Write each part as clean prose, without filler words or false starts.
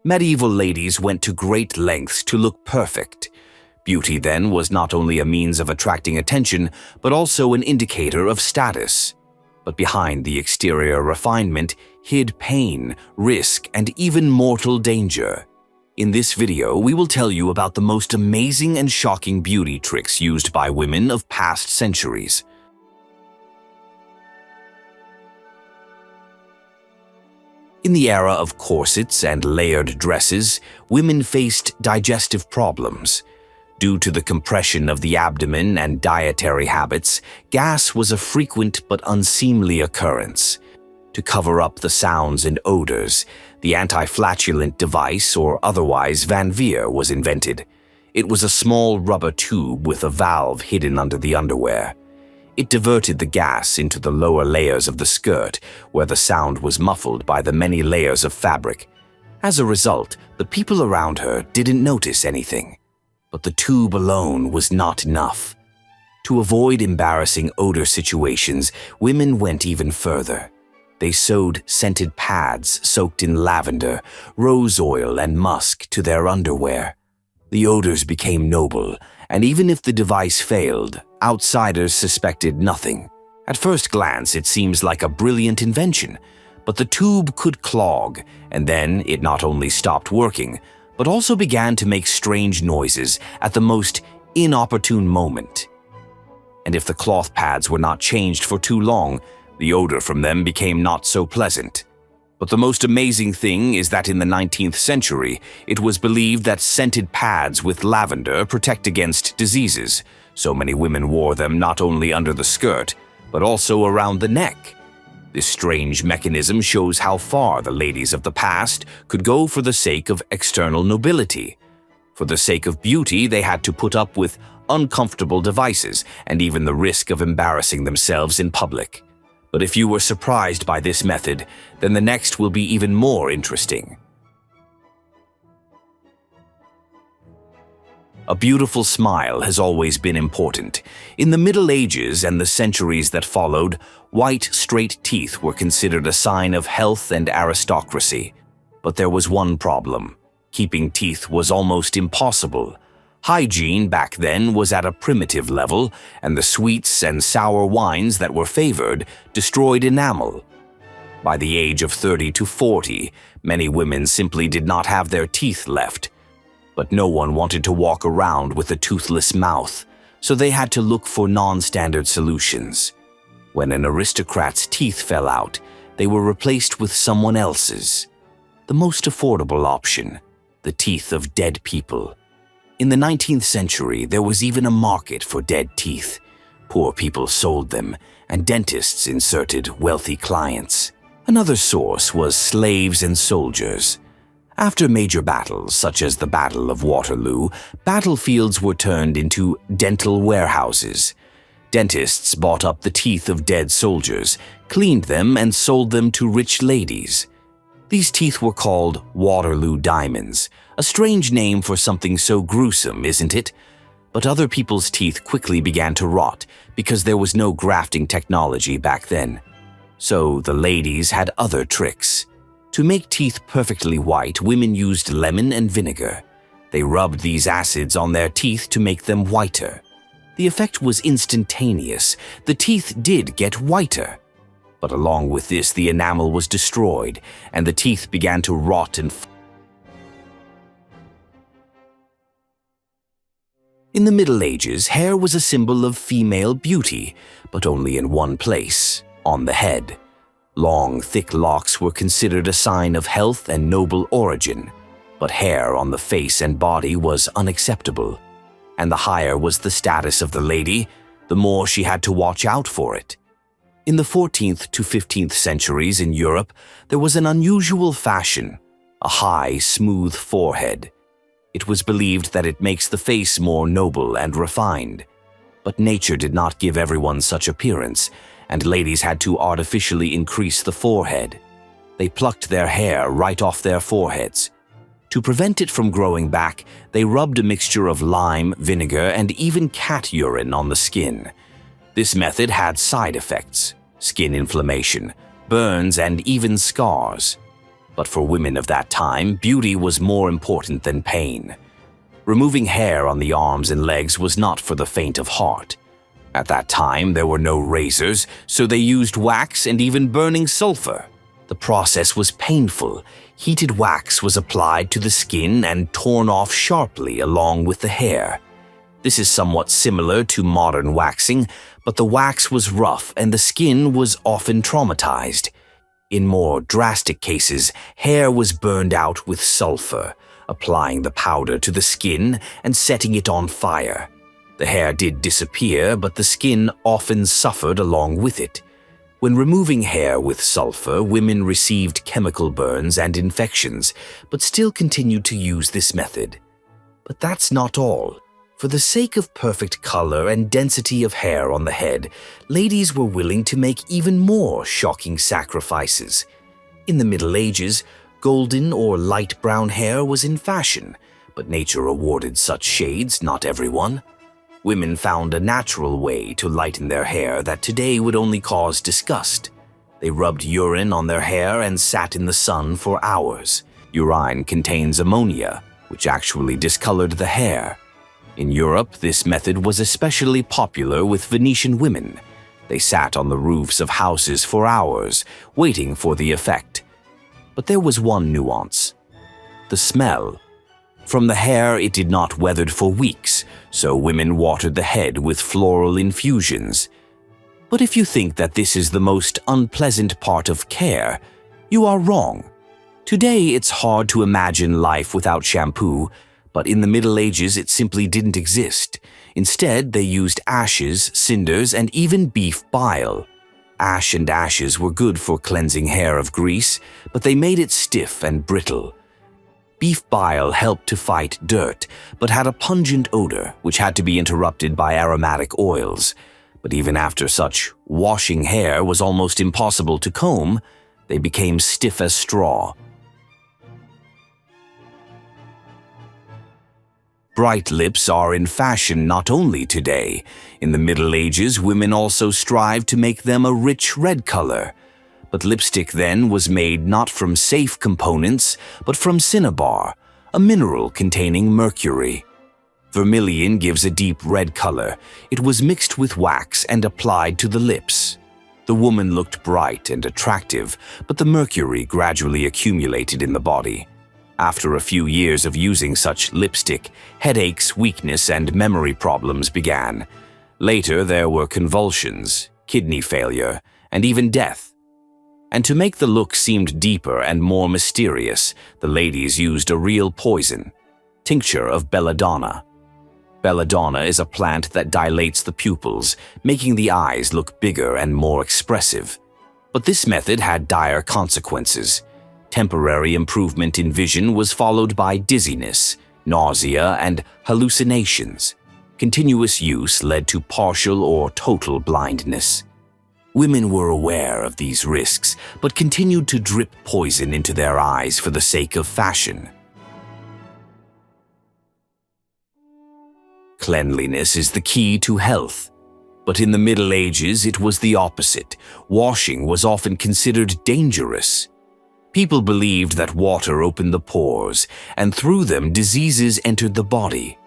Medieval ladies went to great lengths to look perfect. Beauty then was not only a means of attracting attention, but also an indicator of status. But behind the exterior refinement hid pain, risk, and even mortal danger. In this video, we will tell you about the most amazing and shocking beauty tricks used by women of past centuries. In the era of corsets and layered dresses, women faced digestive problems. Due to the compression of the abdomen and dietary habits, gas was a frequent but unseemly occurrence. To cover up the sounds and odors, the anti-flatulent device, or otherwise Van Veer, was invented. It was a small rubber tube with a valve hidden under the underwear. It diverted the gas into the lower layers of the skirt, where the sound was muffled by the many layers of fabric. As a result, the people around her didn't notice anything. But the tube alone was not enough. To avoid embarrassing odor situations, women went even further. They sewed scented pads soaked in lavender, rose oil, and musk to their underwear. The odors became noble, and even if the device failed, outsiders suspected nothing. At first glance, it seems like a brilliant invention, but the tube could clog, and then it not only stopped working, but also began to make strange noises at the most inopportune moment. And if the cloth pads were not changed for too long, the odor from them became not so pleasant. But the most amazing thing is that in the 19th century, it was believed that scented pads with lavender protect against diseases, so many women wore them not only under the skirt, but also around the neck. This strange mechanism shows how far the ladies of the past could go for the sake of external nobility. For the sake of beauty, they had to put up with uncomfortable devices and even the risk of embarrassing themselves in public. But if you were surprised by this method, then the next will be even more interesting. A beautiful smile has always been important. In the Middle Ages and the centuries that followed, white, straight teeth were considered a sign of health and aristocracy. But there was one problem. Keeping teeth was almost impossible. Hygiene back then was at a primitive level, and the sweets and sour wines that were favored destroyed enamel. By the age of 30 to 40, many women simply did not have their teeth left. But no one wanted to walk around with a toothless mouth, so they had to look for non-standard solutions. When an aristocrat's teeth fell out, they were replaced with someone else's. The most affordable option, the teeth of dead people. In the 19th century, there was even a market for dead teeth. Poor people sold them, and dentists inserted wealthy clients. Another source was slaves and soldiers. After major battles, such as the Battle of Waterloo, battlefields were turned into dental warehouses. Dentists bought up the teeth of dead soldiers, cleaned them, and sold them to rich ladies. These teeth were called Waterloo diamonds, a strange name for something so gruesome, isn't it? But other people's teeth quickly began to rot because there was no grafting technology back then. So the ladies had other tricks. To make teeth perfectly white, women used lemon and vinegar. They rubbed these acids on their teeth to make them whiter. The effect was instantaneous. The teeth did get whiter. But along with this, the enamel was destroyed, and the teeth began to rot and In the Middle Ages, hair was a symbol of female beauty, but only in one place, on the head. Long, thick locks were considered a sign of health and noble origin, but hair on the face and body was unacceptable. And the higher was the status of the lady, the more she had to watch out for it. In the 14th to 15th centuries in Europe, there was an unusual fashion, a high, smooth forehead. It was believed that it makes the face more noble and refined. But nature did not give everyone such appearance, and ladies had to artificially increase the forehead. They plucked their hair right off their foreheads. To prevent it from growing back, they rubbed a mixture of lime, vinegar, and even cat urine on the skin. This method had side effects: skin inflammation, burns, and even scars. But for women of that time, beauty was more important than pain. Removing hair on the arms and legs was not for the faint of heart. At that time, there were no razors, so they used wax and even burning sulfur. The process was painful. Heated wax was applied to the skin and torn off sharply along with the hair. This is somewhat similar to modern waxing, but the wax was rough and the skin was often traumatized. In more drastic cases, hair was burned out with sulfur, applying the powder to the skin and setting it on fire. The hair did disappear, but the skin often suffered along with it. When removing hair with sulfur, women received chemical burns and infections, but still continued to use this method. But that's not all. For the sake of perfect color and density of hair on the head, ladies were willing to make even more shocking sacrifices. In the Middle Ages, golden or light brown hair was in fashion, but nature awarded such shades not everyone. Women found a natural way to lighten their hair that today would only cause disgust. They rubbed urine on their hair and sat in the sun for hours. Urine contains ammonia, which actually discolored the hair. In Europe, this method was especially popular with Venetian women. They sat on the roofs of houses for hours, waiting for the effect. But there was one nuance: the smell. From the hair, it did not weather for weeks, so women watered the head with floral infusions. But if you think that this is the most unpleasant part of care, you are wrong. Today, it's hard to imagine life without shampoo, but in the Middle Ages it simply didn't exist. Instead, they used ashes, cinders, and even beef bile. Ash and ashes were good for cleansing hair of grease, but they made it stiff and brittle. Beef bile helped to fight dirt, but had a pungent odor which had to be interrupted by aromatic oils. But even after such, washing hair was almost impossible to comb. They became stiff as straw. Bright lips are in fashion not only today. In the Middle Ages, women also strived to make them a rich red color. But lipstick then was made not from safe components, but from cinnabar, a mineral containing mercury. Vermilion gives a deep red color. It was mixed with wax and applied to the lips. The woman looked bright and attractive, but the mercury gradually accumulated in the body. After a few years of using such lipstick, headaches, weakness, and memory problems began. Later, there were convulsions, kidney failure, and even death. And to make the look seem deeper and more mysterious, the ladies used a real poison, tincture of belladonna. Belladonna is a plant that dilates the pupils, making the eyes look bigger and more expressive. But this method had dire consequences. Temporary improvement in vision was followed by dizziness, nausea, and hallucinations. Continuous use led to partial or total blindness. Women were aware of these risks, but continued to drip poison into their eyes for the sake of fashion. Cleanliness is the key to health. But in the Middle Ages, it was the opposite. Washing was often considered dangerous. People believed that water opened the pores, and through them diseases entered the body.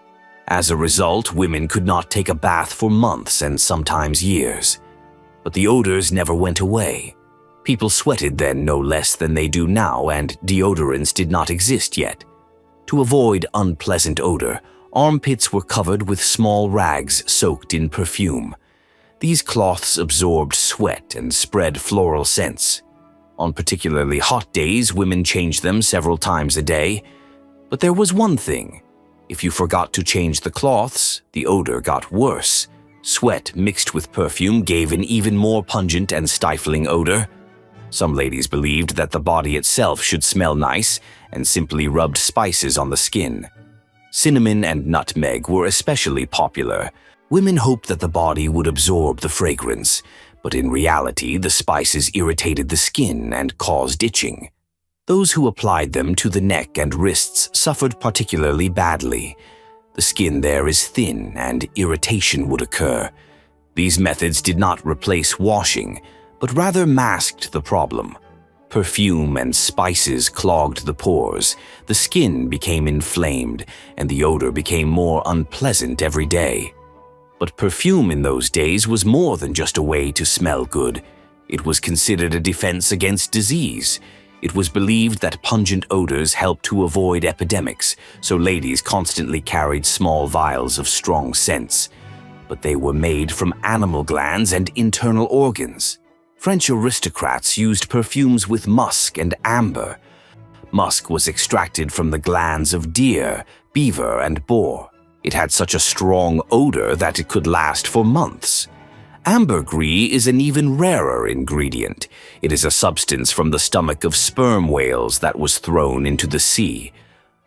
As a result, women could not take a bath for months and sometimes years. But the odors never went away. People sweated then no less than they do now, and deodorants did not exist yet. To avoid unpleasant odor, armpits were covered with small rags soaked in perfume. These cloths absorbed sweat and spread floral scents. On particularly hot days, women changed them several times a day. But there was one thing. If you forgot to change the cloths, the odor got worse. Sweat mixed with perfume gave an even more pungent and stifling odor. Some ladies believed that the body itself should smell nice and simply rubbed spices on the skin. Cinnamon and nutmeg were especially popular. Women hoped that the body would absorb the fragrance, but in reality, the spices irritated the skin and caused itching. Those who applied them to the neck and wrists suffered particularly badly. The skin there is thin and irritation would occur. These methods did not replace washing, but rather masked the problem. Perfume and spices clogged the pores, the skin became inflamed, and the odor became more unpleasant every day. But perfume in those days was more than just a way to smell good. It was considered a defense against disease. It was believed that pungent odors helped to avoid epidemics, so ladies constantly carried small vials of strong scents. But they were made from animal glands and internal organs. French aristocrats used perfumes with musk and amber. Musk was extracted from the glands of deer, beaver, and boar. It had such a strong odor that it could last for months. Ambergris is an even rarer ingredient. It is a substance from the stomach of sperm whales that was thrown into the sea.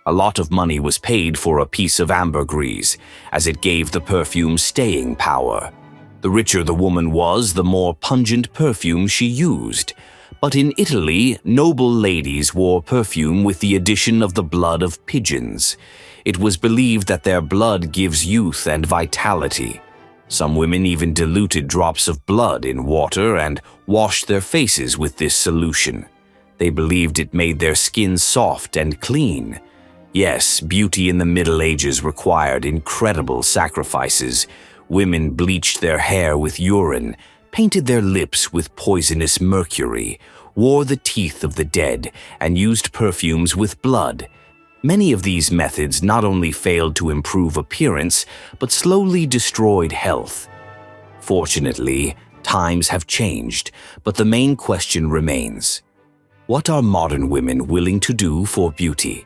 A lot of money was paid for a piece of ambergris, as it gave the perfume staying power. The richer the woman was, the more pungent perfume she used. But in Italy, noble ladies wore perfume with the addition of the blood of pigeons. It was believed that their blood gives youth and vitality. Some women even diluted drops of blood in water and washed their faces with this solution. They believed it made their skin soft and clean. Yes, beauty in the Middle Ages required incredible sacrifices. Women bleached their hair with urine, painted their lips with poisonous mercury, wore the teeth of the dead, and used perfumes with blood. Many of these methods not only failed to improve appearance, but slowly destroyed health. Fortunately, times have changed, but the main question remains: what are modern women willing to do for beauty?